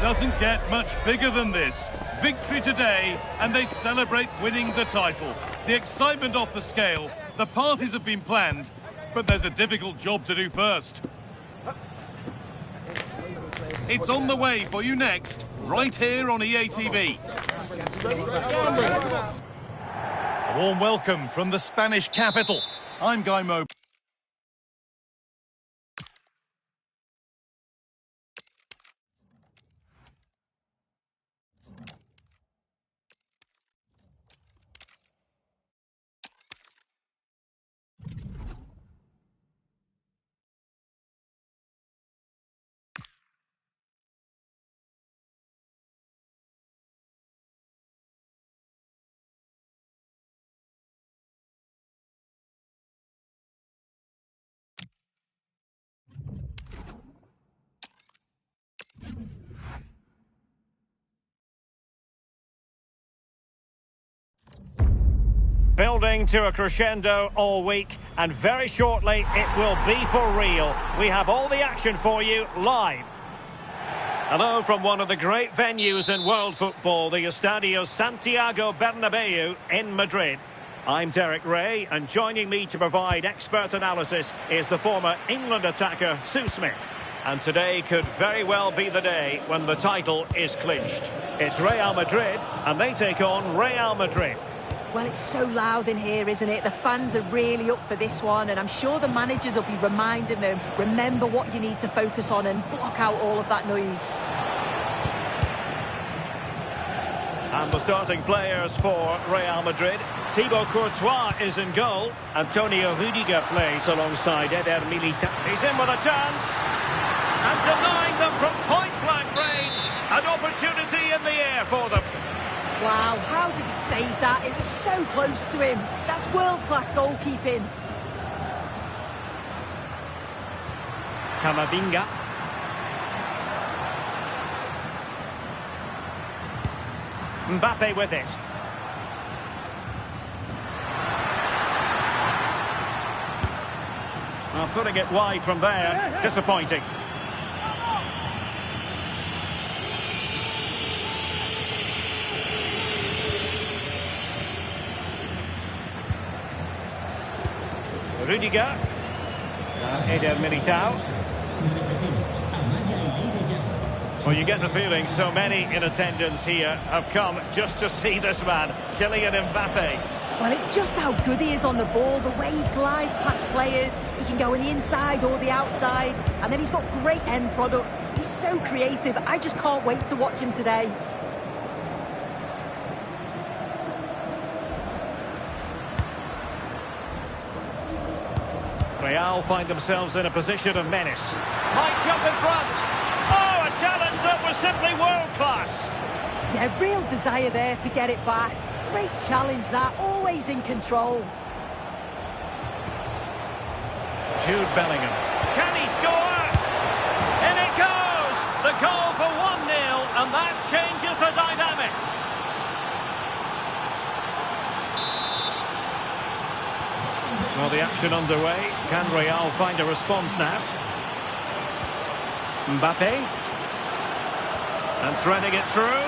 doesn't get much bigger than this. Victory today, and they celebrate winning the title. The excitement off the scale, the parties have been planned, but there's a difficult job to do first. It's on the way for you next, right here on EA TV. A warm welcome from the Spanish capital. I'm Guy Mo. Building to a crescendo all week, and very shortly it will be for real. We have all the action for you live. Hello from one of the great venues in world football, the Estadio Santiago Bernabeu in Madrid. I'm Derek Ray, and joining me to provide expert analysis is the former England attacker Sue Smith. And today could very well be the day when the title is clinched. It's Real Madrid, and they take on Real Madrid. Well, it's so loud in here, isn't it? The fans are really up for this one, and I'm sure the managers will be reminding them, remember what you need to focus on and block out all of that noise. And the starting players for Real Madrid. Thibaut Courtois is in goal. Antonio Rudiger plays alongside Eder Militao. He's in with a chance. And denying them from point-blank range. An opportunity in the air for them. Wow, how did he save that? It was so close to him. That's world-class goalkeeping. Camavinga. Mbappe with it. Well, putting it wide from there, disappointing. Rudiger. Eder Militao. Well, you get the feeling so many in attendance here have come just to see this man, Kylian Mbappe. Well, it's just how good he is on the ball, the way he glides past players. He can go on the inside or the outside, and then he's got great end product. He's so creative. I just can't wait to watch him today. Real find themselves in a position of menace. Might jump in front. Oh, a challenge that was simply world-class. Yeah, real desire there to get it back. Great challenge that, always in control. Jude Bellingham. Can he score? In it goes! The goal for 1-0, and that changes the dynamic. Well, the action underway. Can Real find a response now? Mbappe. And threading it through.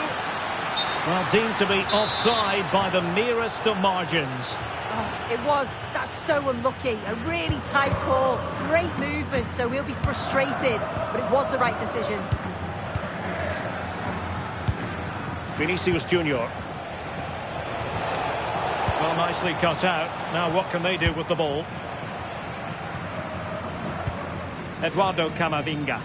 Well, deemed to be offside by the merest of margins. Oh, it was. That's so unlucky. A really tight call. Great movement, so we'll be frustrated. But it was the right decision. Vinicius Junior. Well, nicely cut out. Now what can they do with the ball? Eduardo Camavinga.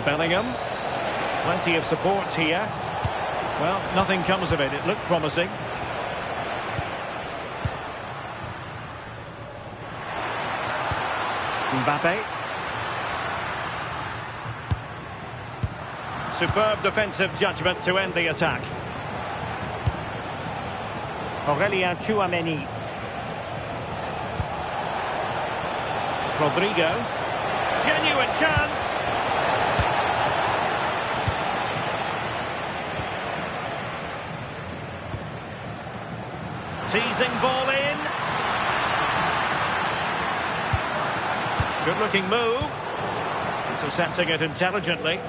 Bellingham. Plenty of support here. Well, nothing comes of it. It looked promising. Mbappe. Superb defensive judgment to end the attack. Aurelien Tchouameni. Rodrigo. Genuine chance. Teasing ball in. Good looking move. Intercepting it intelligently.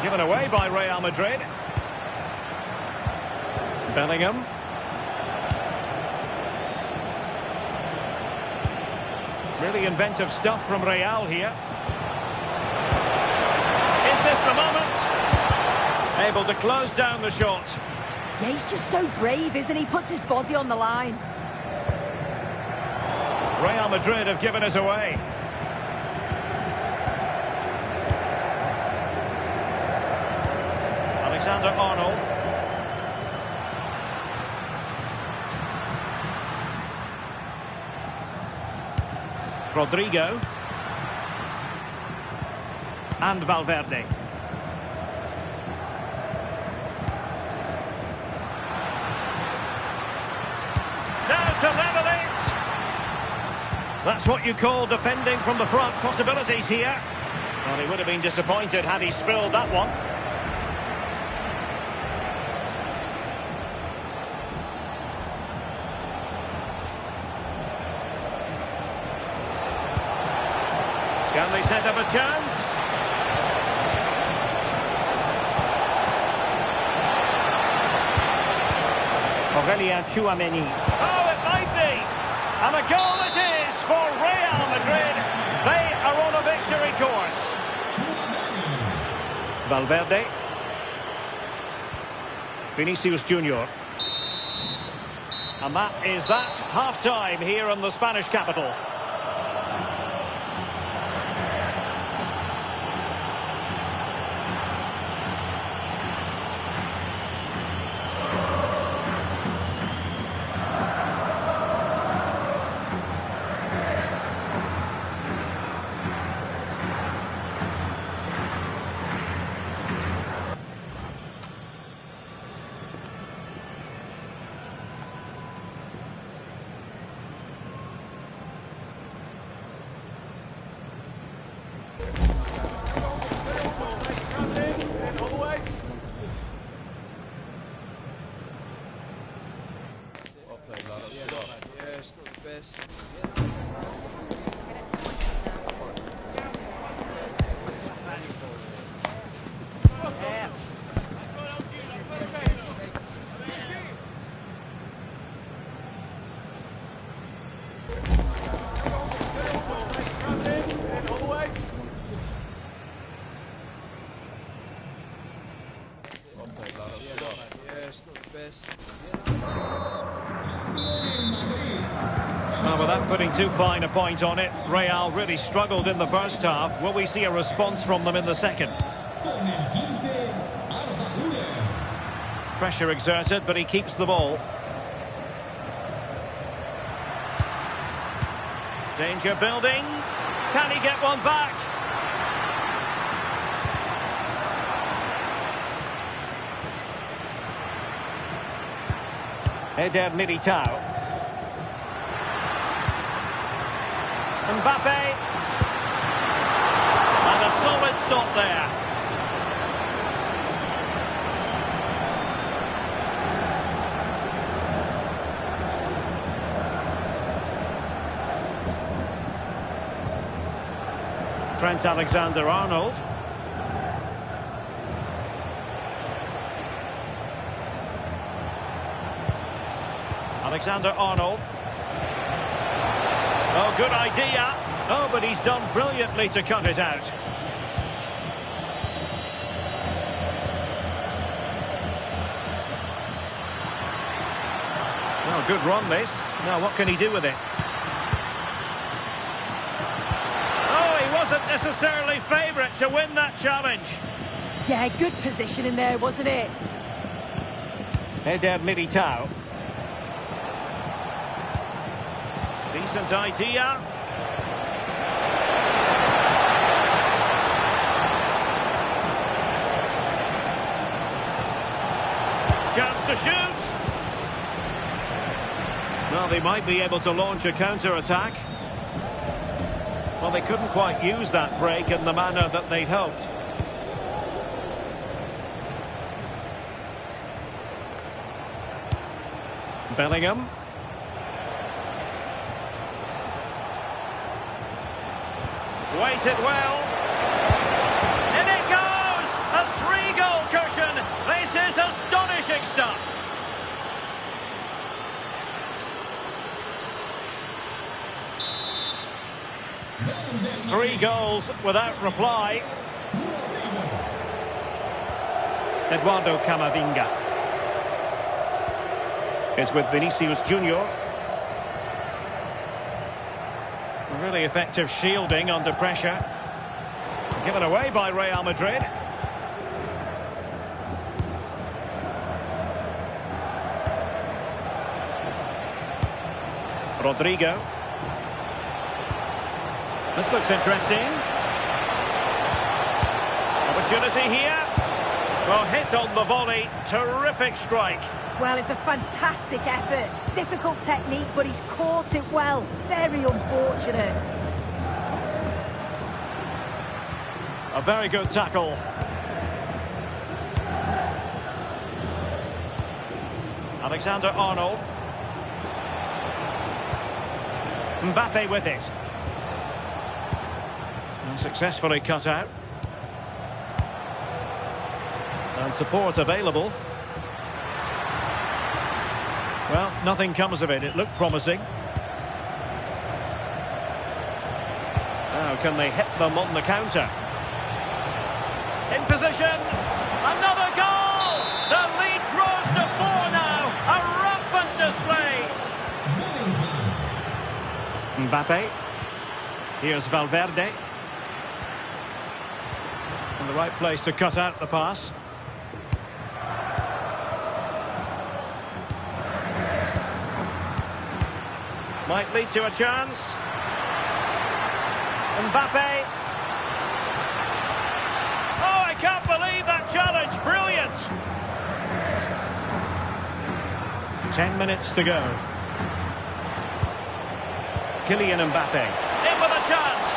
Given away by Real Madrid. Bellingham. Really inventive stuff from Real here. Is this the moment? Able to close down the shot. Yeah, he's just so brave, isn't he? Puts his body on the line. Real Madrid have given us away. Alexander-Arnold. Rodrigo. And Valverde. Now to level it. That's what you call defending from the front. Possibilities here. Well, he would have been disappointed had he spilled that one. Can they set up a chance? Aurelien Tchouameni. Oh, it might be! And a goal it is for Real Madrid. They are on a victory course. Valverde. Vinicius Junior. And that is that. Half-time here in the Spanish capital. Well, without putting too fine a point on it, Real really struggled in the first half. Will we see a response from them in the second? Pressure exerted, but he keeps the ball. Danger building. Can he get one back? Eder Militao. Mbappe. And a solid stop there. Trent Alexander-Arnold. Alexander-Arnold. Oh, good idea. Oh, but he's done brilliantly to cut it out. Oh, good run this. Now, what can he do with it? Oh, he wasn't necessarily favourite to win that challenge. Yeah, good position in there, wasn't it? Eder Militao. Decent idea. Chance to shoot. Well, they might be able to launch a counter-attack. Well, they couldn't quite use that break in the manner that they'd hoped. Bellingham. Waited well. In it goes! A 3-goal cushion! This is astonishing stuff! Three goals without reply. Eduardo Camavinga is with Vinicius Junior. Really effective shielding under pressure. Given away by Real Madrid. Rodrigo. This looks interesting. Opportunity here. Well, hit on the volley. Terrific strike. Well, it's a fantastic effort. Difficult technique, but he's caught it well. Very unfortunate. A very good tackle. Alexander-Arnold. Mbappe with it. And successfully cut out. And support available. Well, nothing comes of it. It looked promising. Now, can they hit them on the counter? In position. Another goal! The lead grows to 4 now. A rampant display. Mbappe. Here's Valverde. In the right place to cut out the pass. Might lead to a chance. Mbappe. Oh, I can't believe that challenge. Brilliant. 10 minutes to go. Kylian Mbappe. In with a chance.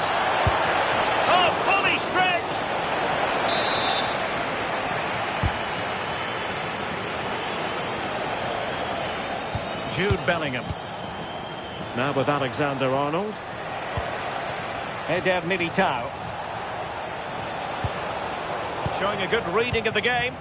Oh, fully stretched. Jude Bellingham. Now with Alexander-Arnold. Eder Militao. Showing a good reading of the game.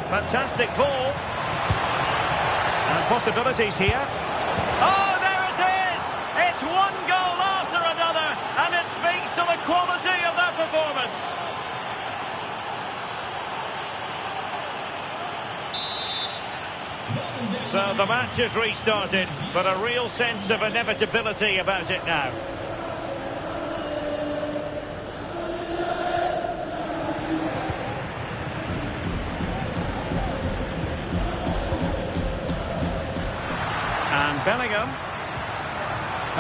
Fantastic ball. And possibilities here. Oh, there it is! It's one goal after another, and it speaks to the quality of that performance. So the match has restarted, but a real sense of inevitability about it now. And Bellingham.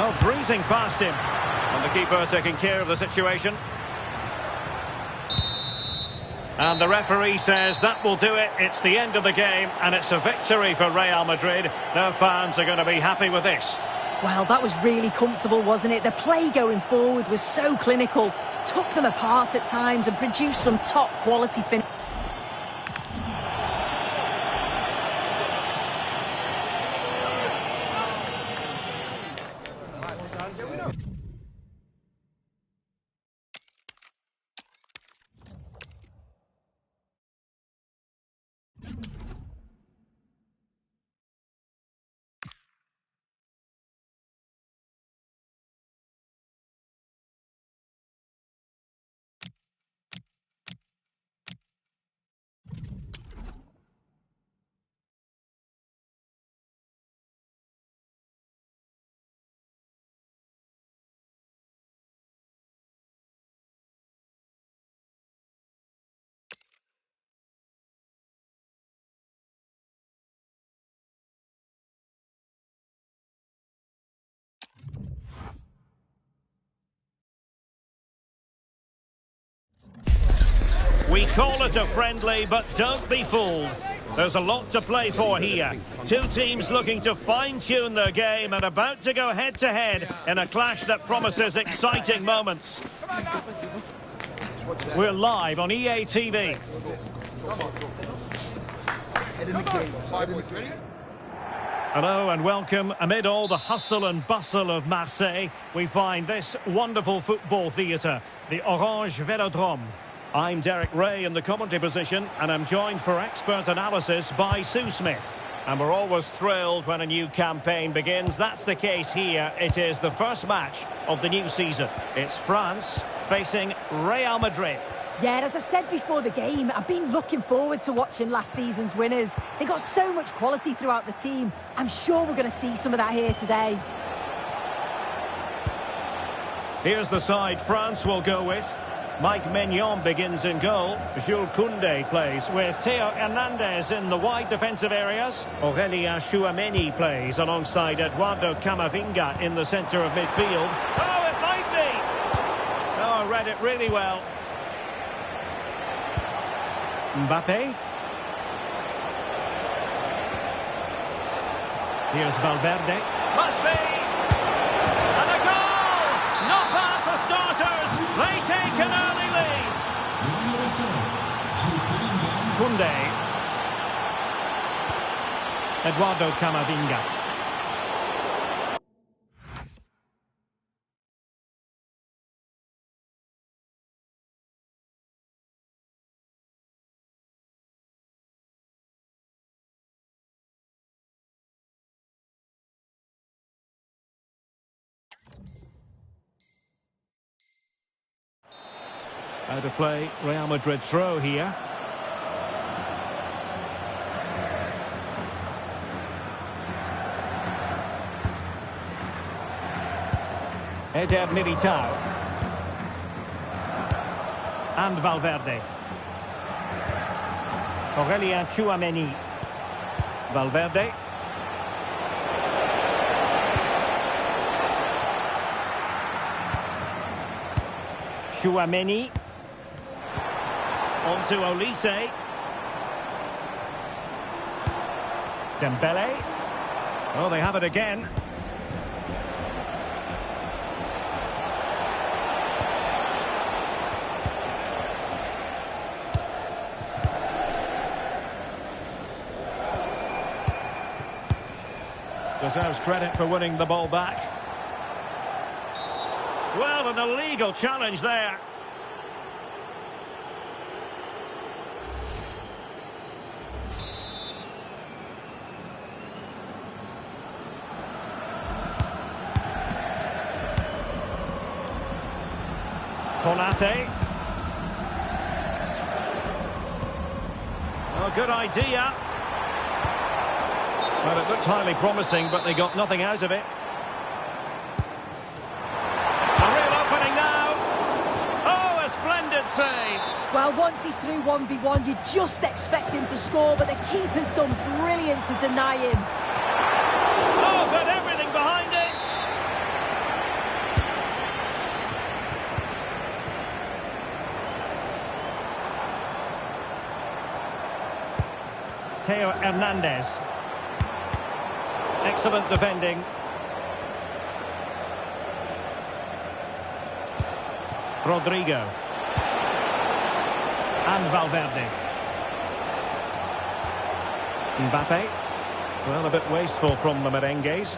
Oh, breezing past him. And the keeper taking care of the situation. And the referee says that will do it. It's the end of the game, and it's a victory for Real Madrid. Their fans are going to be happy with this. Well, that was really comfortable, wasn't it? The play going forward was so clinical. Took them apart at times and produced some top-quality finish. We call it a friendly, but don't be fooled. There's a lot to play for here. Two teams looking to fine-tune their game and about to go head-to-head in a clash that promises exciting moments. We're live on EA TV. Hello and welcome. Amid all the hustle and bustle of Marseille, we find this wonderful football theatre, the Orange Velodrome. I'm Derek Ray in the commentary position, and I'm joined for expert analysis by Sue Smith. And we're always thrilled when a new campaign begins. That's the case here. It is the first match of the new season. It's France facing Real Madrid. Yeah, as I said before the game, I've been looking forward to watching last season's winners. They got so much quality throughout the team. I'm sure we're going to see some of that here today. Here's the side France will go with. Mike Maignan begins in goal. Jules Koundé plays with Theo Hernandez in the wide defensive areas. Aurélien Tchouameni plays alongside Eduardo Camavinga in the centre of midfield. Oh, it might be! Oh, I read it really well. Mbappe. Here's Valverde. Must be! And a goal! Not bad for starters. They take an early lead. Koundé. Eduardo Camavinga. Out of play, Real Madrid throw here. Eder Militao. And Valverde. Aurélien Tchouameni. Valverde. Tchouameni. On to Olise. Dembele. Oh, they have it again. Deserves credit for winning the ball back. Well, an illegal challenge there. Konate. Oh, good idea. Well, it looked highly promising, but they got nothing out of it. A real opening now. Oh, a splendid save. Well, once he's through 1v1, you just expect him to score, but the keeper's done brilliant to deny him. Oh, got everything behind it. Theo Hernandez. Excellent defending. Rodrigo. And Valverde. Mbappe. Well, a bit wasteful from the merengues.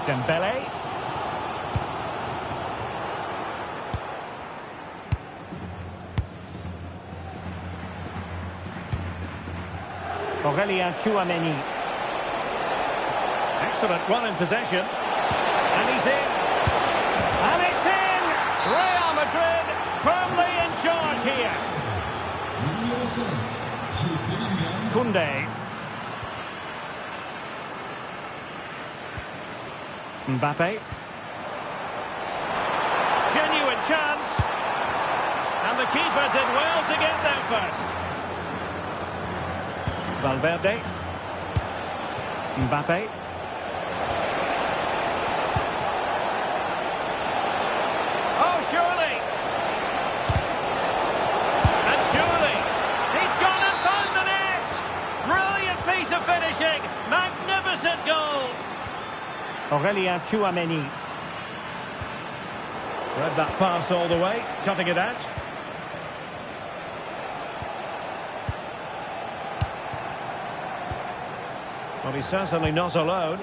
Dembele. Aurélien Tchouameni. Excellent run in possession. And he's in. And it's in! Real Madrid firmly in charge here. Koundé. Mbappe. Genuine chance. And the keeper did well to get there first. Valverde. Mbappe. Oh, surely! Aurelien Tchouameni. Read that pass all the way, cutting it out. Well, he's certainly not alone.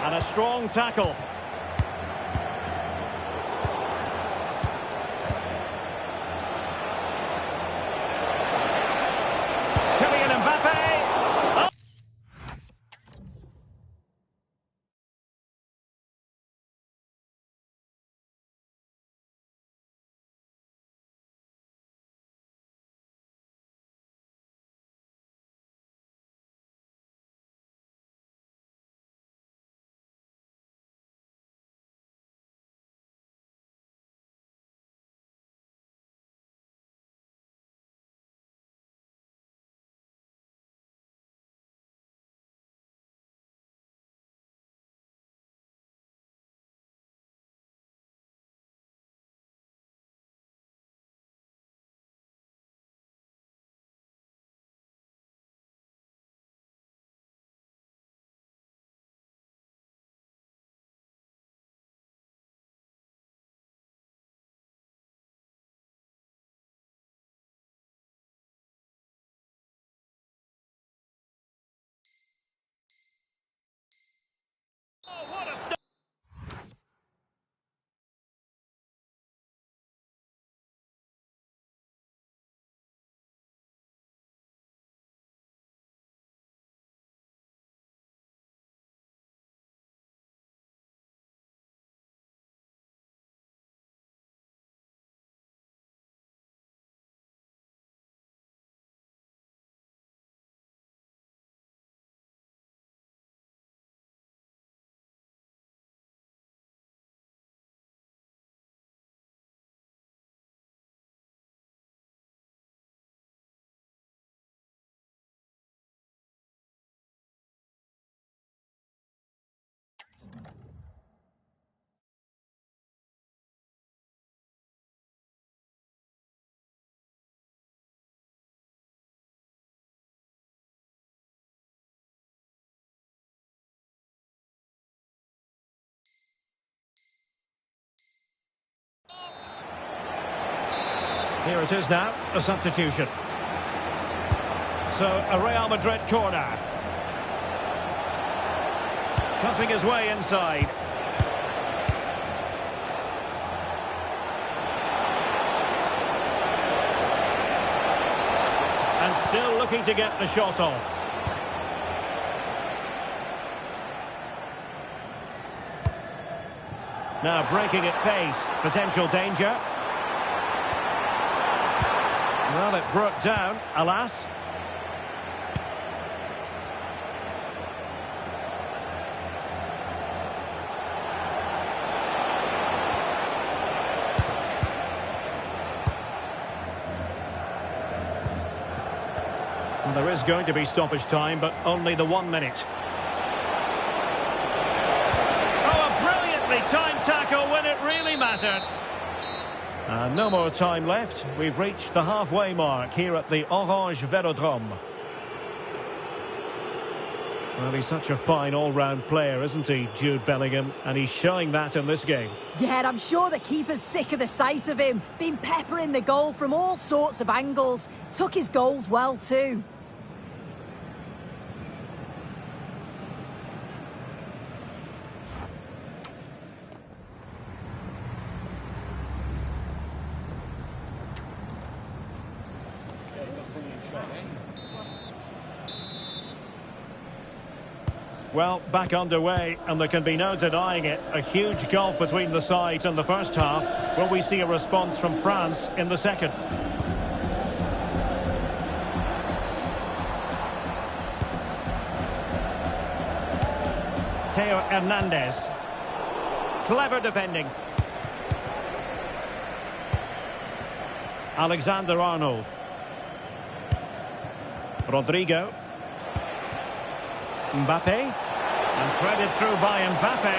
And a strong tackle. Oh, what a start! Here it is now, a substitution. So, a Real Madrid corner. Cutting his way inside. And still looking to get the shot off. Now breaking at pace, potential danger. Well, it broke down, alas. And there is going to be stoppage time, but only the 1 minute. Oh, a brilliantly timed tackle when it really mattered. And no more time left. We've reached the halfway mark here at the Orange Velodrome. Well, he's such a fine all-round player, isn't he, Jude Bellingham? And he's showing that in this game. Yeah, and I'm sure the keeper's sick of the sight of him. Been peppering the goal from all sorts of angles. Took his goals well, too. Well, back underway, and there can be no denying it. A huge gulf between the sides in the first half. Will we see a response from France in the second? Theo Hernandez. Clever defending. Alexander-Arnold. Rodrigo. Mbappe. And threaded through by Mbappe.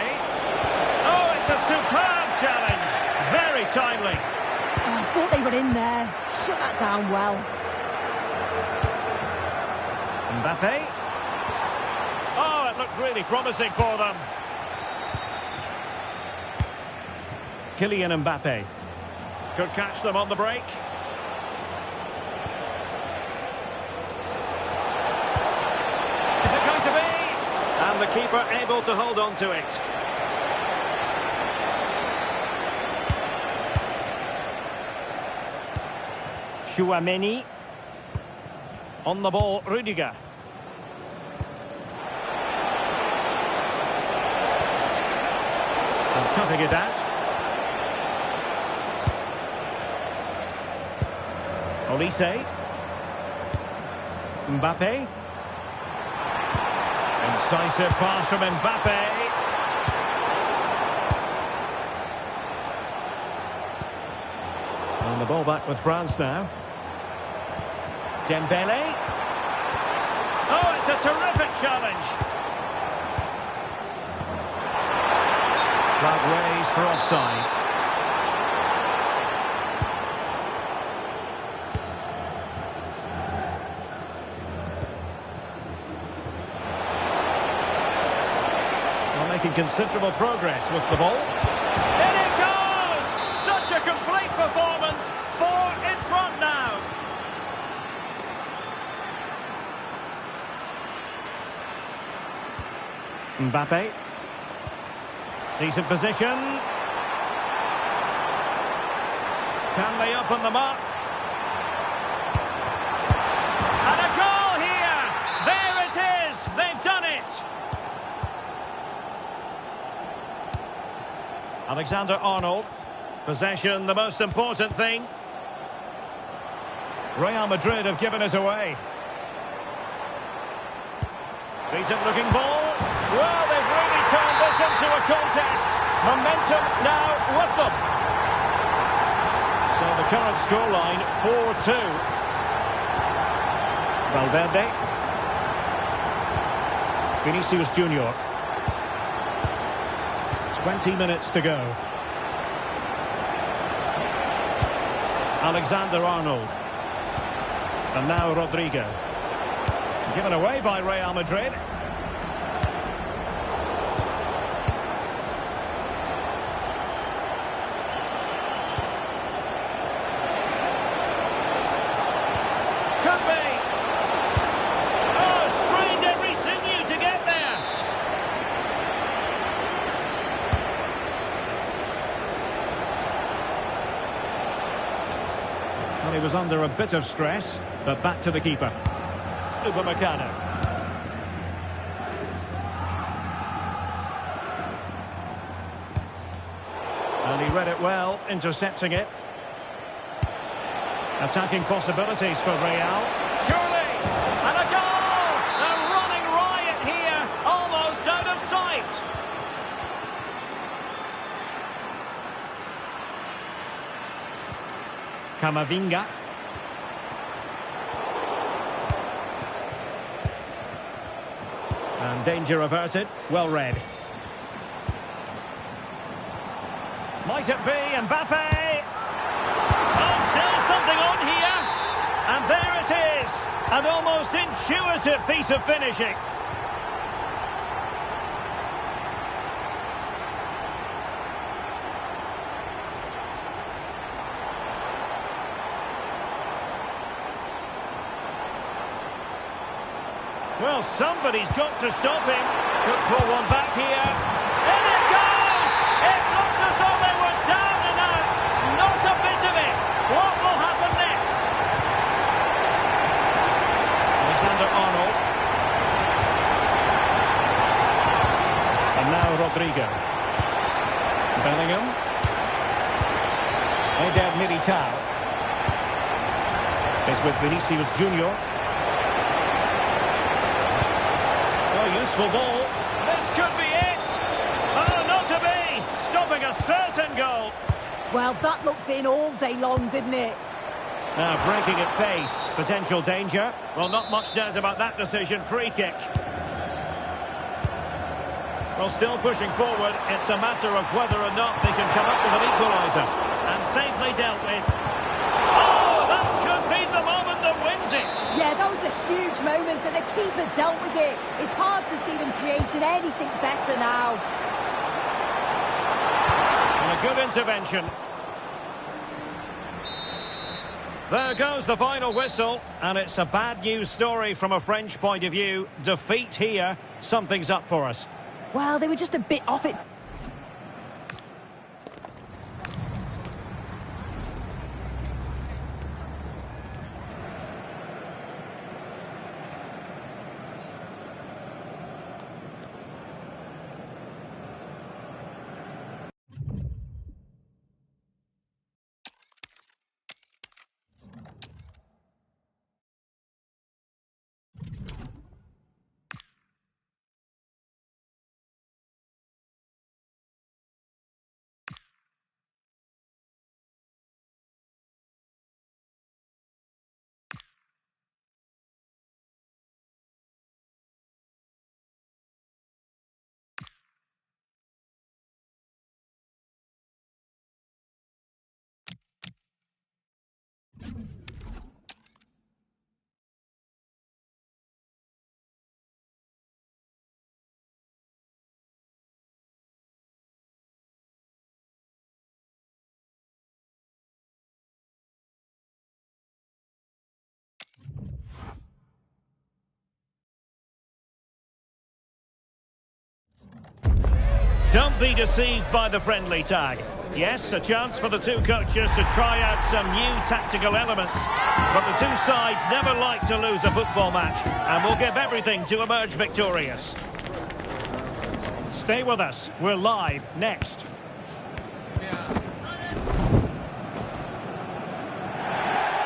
Oh, it's a superb challenge. Very timely. Oh, I thought they were in there. Shut that down well. Mbappe. Oh, it looked really promising for them. Kylian Mbappe. Could catch them on the break. Is it going to be? And the keeper able to hold on to it. Chouameni. On the ball, Rudiger. And cutting it out. Olise. Mbappe. Incisive pass from Mbappe. And the ball back with France now. Dembele. Oh, it's a terrific challenge. Flag raised for offside. Well, making considerable progress with the ball. In it goes! Such a complete performance. 4 in front now. Mbappe. Decent position. Can they open them up? And a goal here! There it is! They've done it! Alexander-Arnold. Possession, the most important thing. Real Madrid have given us away. Decent looking ball. Well, they've really turned this into a contest. Momentum now with them. So the current scoreline, 4-2. Valverde. Vinicius Junior. 20 minutes to go. Alexander-Arnold. And now Rodrigo. Given away by Real Madrid. Could be. Oh, strained every sinew to get there. Well, he was under a bit of stress, but back to the keeper. Upamecano. And he read it well, intercepting it. Attacking possibilities for Real. Surely! And a goal! A running riot here, almost out of sight. Camavinga. And danger averted. Well read. Might it be Mbappe? Oh, still something on here. And there it is. An almost intuitive piece of finishing. Well, somebody's got to stop him. Could pull one back here. In it goes! It looked as though they were down and out. Not a bit of it. What will happen next? Alexander-Arnold. And now Rodrigo. Bellingham. Eder Militao. Is with Vinicius Junior. Useful ball. This could be it. Oh, not to be. Stopping a certain goal. Well, that looked in all day long, didn't it? Now breaking at pace. Potential danger. Well, not much doubt about that decision. Free kick. Well, still pushing forward. It's a matter of whether or not they can come up with an equaliser. And safely dealt with. Oh, that could be the moment the wins it. Yeah, that was a huge moment, and the keeper dealt with it. It's hard to see them creating anything better now. And a good intervention. There goes the final whistle, and it's a bad news story from a French point of view. Defeat here, something's up for us. Well, they were just a bit off it. Don't be deceived by the friendly tag. Yes, a chance for the two coaches to try out some new tactical elements. But the two sides never like to lose a football match, and will give everything to emerge victorious. Stay with us. We're live next.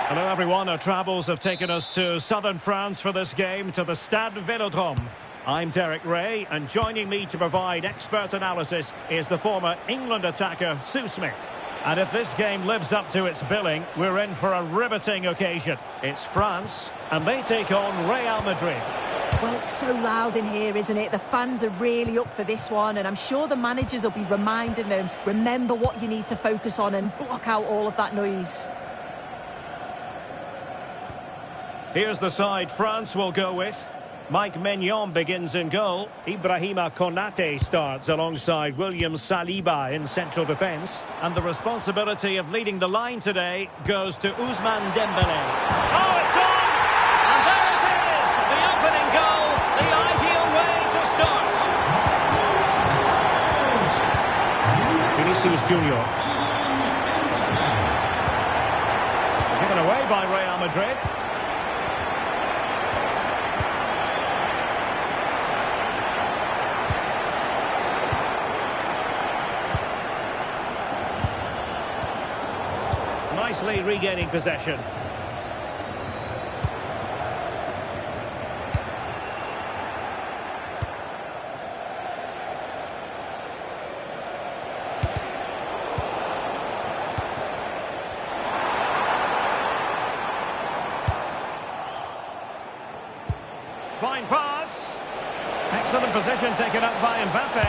Hello everyone, our travels have taken us to southern France for this game, to the Stade Vélodrome. I'm Derek Ray, and joining me to provide expert analysis is the former England attacker, Sue Smith. And if this game lives up to its billing, we're in for a riveting occasion. It's France, and they take on Real Madrid. Well, it's so loud in here, isn't it? The fans are really up for this one, and I'm sure the managers will be reminding them, remember what you need to focus on and block out all of that noise. Here's the side France will go with. Mike Maignan begins in goal. Ibrahima Konate starts alongside William Saliba in central defence. And the responsibility of leading the line today goes to Ousmane Dembélé. Oh, it's on! And there it is! The opening goal, the ideal way to start. Vinicius Junior. Given away by Real Madrid. Nicely regaining possession. Fine pass. Excellent position taken up by Mbappe.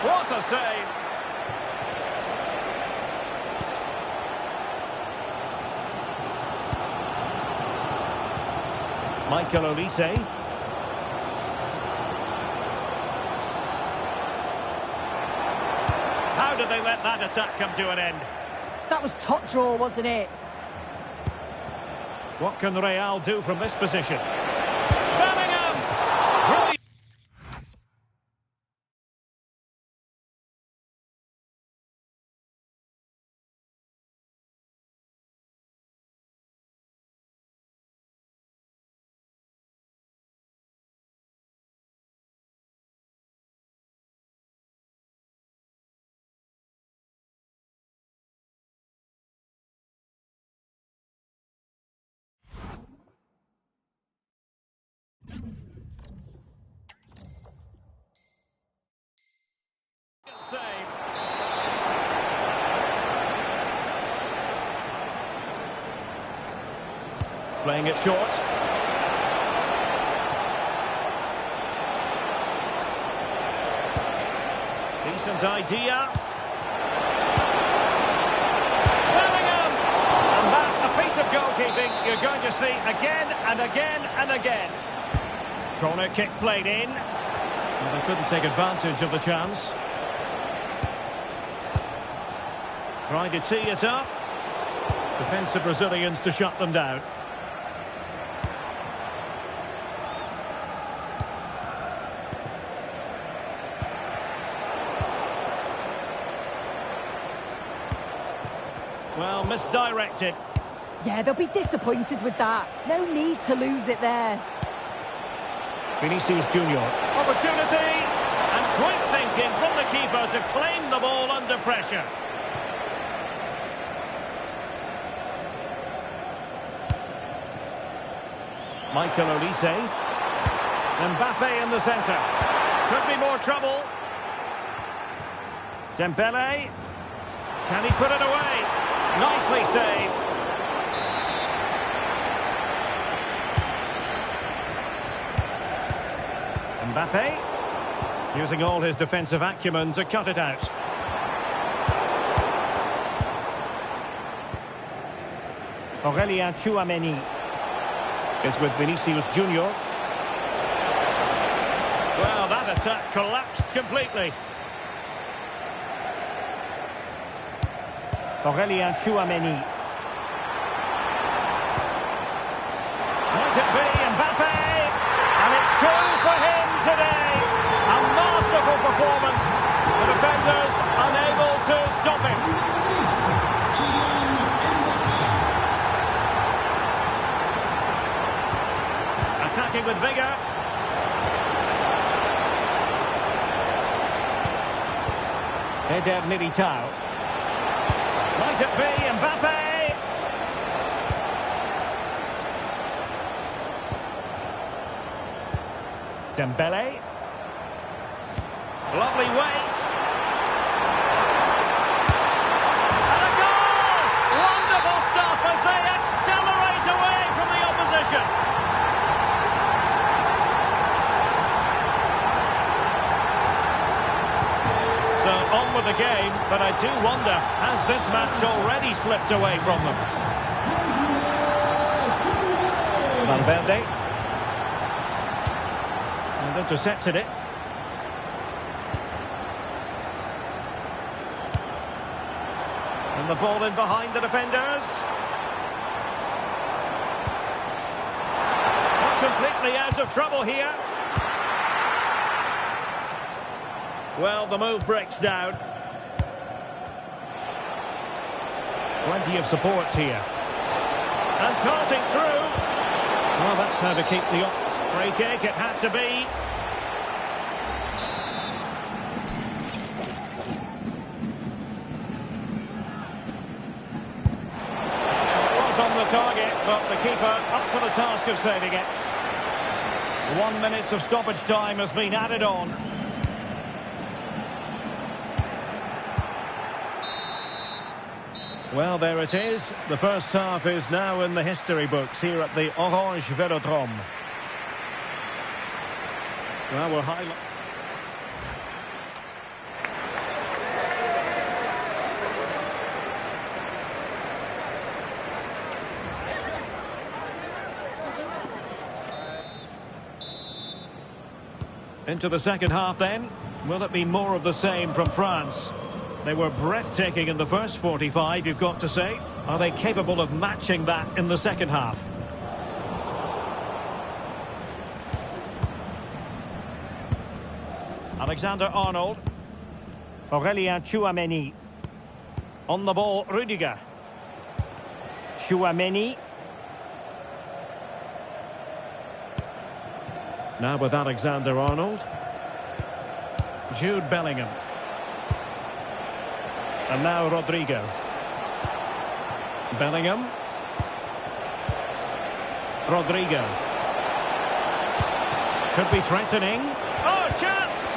What a save. Michael Olise. How did they let that attack come to an end? That was top draw, wasn't it? What can Real do from this position? Bellingham! Brilliant. Save. Playing it short. Decent idea. Bellingham! And that, a piece of goal goalkeeping you're going to see again and again and again. Corner kick played in. Well, they couldn't take advantage of the chance. Trying to tee it up. Defensive Brazilians to shut them down. Well, misdirected. Yeah, they'll be disappointed with that. No need to lose it there. Vinicius Junior. Opportunity! And quick thinking from the keeper to claim the ball under pressure. Michael Olise. Mbappe in the centre. Could be more trouble. Dembele. Can he put it away? Nicely saved. Mbappe. Using all his defensive acumen to cut it out. Aurélien Tchouaméni is with Vinicius Junior. Well, that attack collapsed completely. Aurélien Tchouaméni. Might it be Mbappe? And it's two for him today. A masterful performance. The defenders unable to stop him. Attacking with vigour. Eder Militao. Might it be Mbappe? Dembele. Lovely weight. And a goal! Wonderful stuff as they accelerate away from the opposition. So on with the game, but I do wonder, has this match already slipped away from them? Valverde. And intercepted it. And the ball in behind the defenders. Not completely out of trouble here. Well, the move breaks down. Plenty of support here. And darting through. Well, that's how to keep the free kick. It had to be. It was on the target, but the keeper up for the task of saving it. 1 minute of stoppage time has been added on. Well, there it is. The first half is now in the history books here at the Orange Velodrome. Well, we're highlighting. Into the second half then. Will it be more of the same from France? They were breathtaking in the first 45, you've got to say. Are they capable of matching that in the second half? Alexander-Arnold. Aurélien Tchouaméni. On the ball, Rudiger. Tchouaméni. Now with Alexander-Arnold. Jude Bellingham. And now Rodrigo. Bellingham. Rodrigo. Could be threatening. Oh, chance!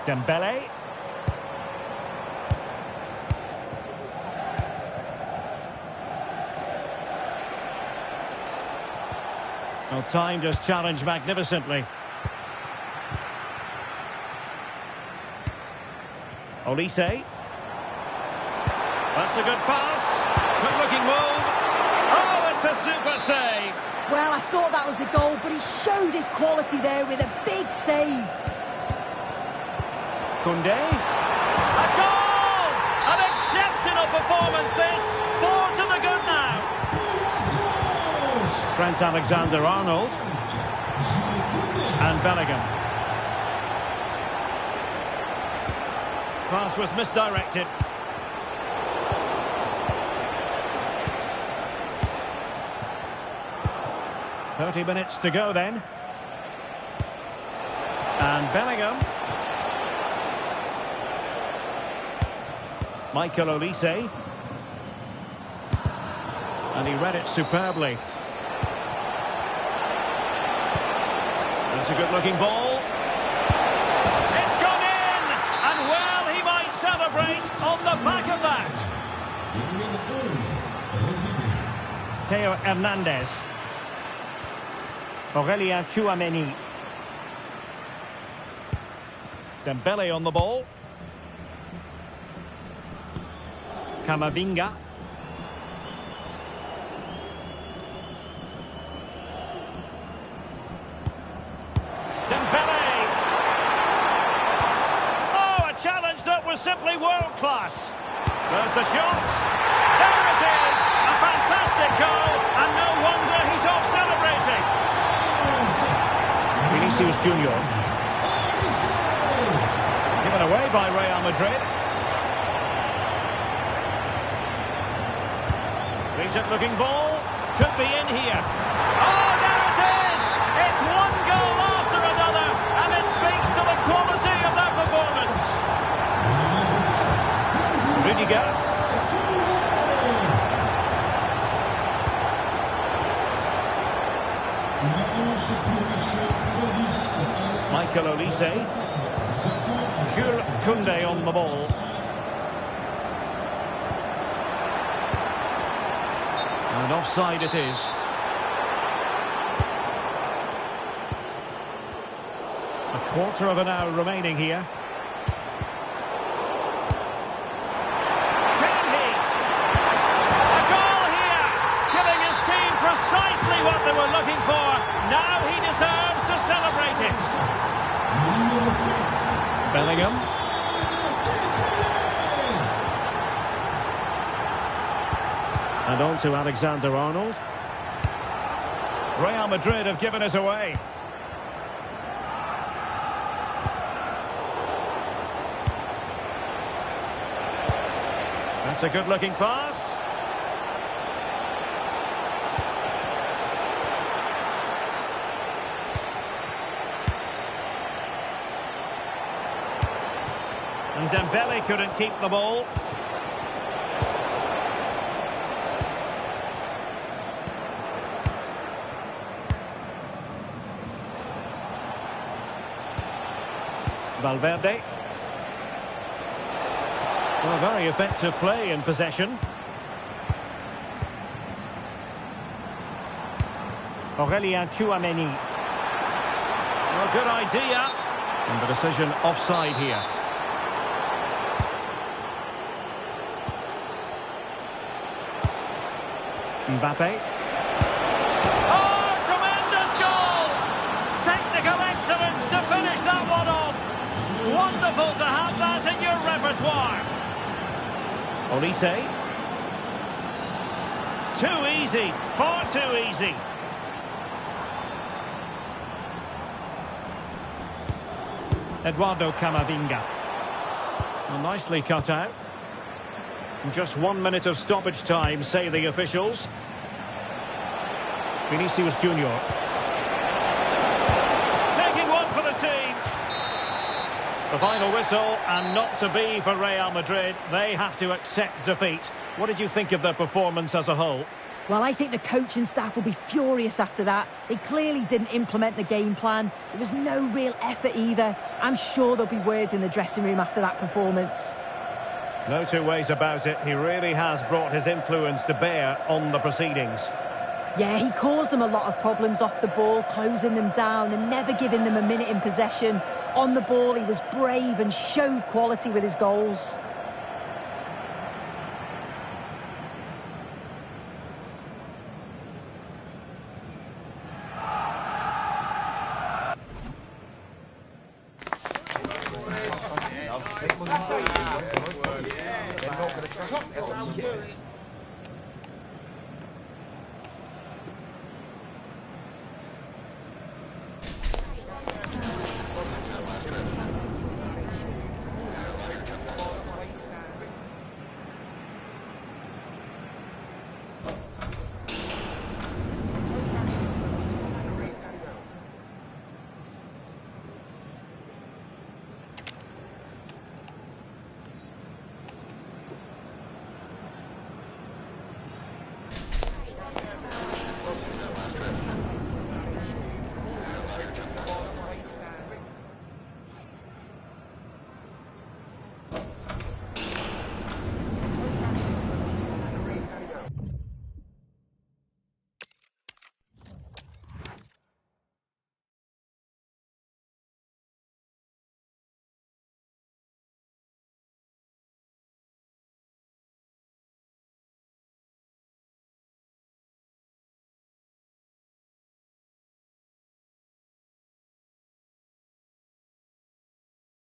Dembele. Well, timed his challenge magnificently. Olise. That's a good pass. Good looking move. Oh, it's a super save. Well, I thought that was a goal, but he showed his quality there with a big save. Koundé. A goal! An exceptional performance this. 4 to the good now. Trent Alexander-Arnold. And Bellingham. Pass was misdirected. "30 minutes to go then." And Bellingham. Michael Olise. And he read it superbly. That's a good-looking ball. It's gone in! And well, he might celebrate on the back of that. Theo Hernandez. Aurelien Tchouameni. Dembele on the ball. Camavinga. Dembele! Oh, a challenge that was simply world-class. There's the shot. There it is! A fantastic goal, and no wonder he's off celebrating. Vinicius Junior. Given away by Real Madrid. Decent looking ball. Could be in here. Oh, there it is! It's one goal after another, and it speaks to the quality of that performance. Rudiger. Michael Olise. Jules Koundé on the ball. And offside it is. A quarter of an hour remaining here. Can he? A goal here! Giving his team precisely what they were looking for. Now he deserves to celebrate it. Bellingham. And on to Alexander-Arnold. Real Madrid have given us away. That's a good-looking pass. And Dembele couldn't keep the ball. Valverde. Well, very effective play in possession. Aurelien Tchouameni. Well, good idea. And the decision offside here. Mbappe. Oh, tremendous goal! Technical excellence to finish that one off. Wonderful to have that in your repertoire. Olise. Too easy, far too easy. Eduardo Camavinga. Well, nicely cut out. Just 1 minute of stoppage time, say the officials. Vinicius Junior. Taking one for the team. The final whistle, and not to be for Real Madrid. They have to accept defeat. What did you think of their performance as a whole? Well, I think the coaching staff will be furious after that. They clearly didn't implement the game plan. There was no real effort either. I'm sure there'll be words in the dressing room after that performance. No two ways about it. He really has brought his influence to bear on the proceedings. Yeah, he caused them a lot of problems off the ball, closing them down and never giving them a minute in possession. On the ball, he was brave and showed quality with his goals. Take money.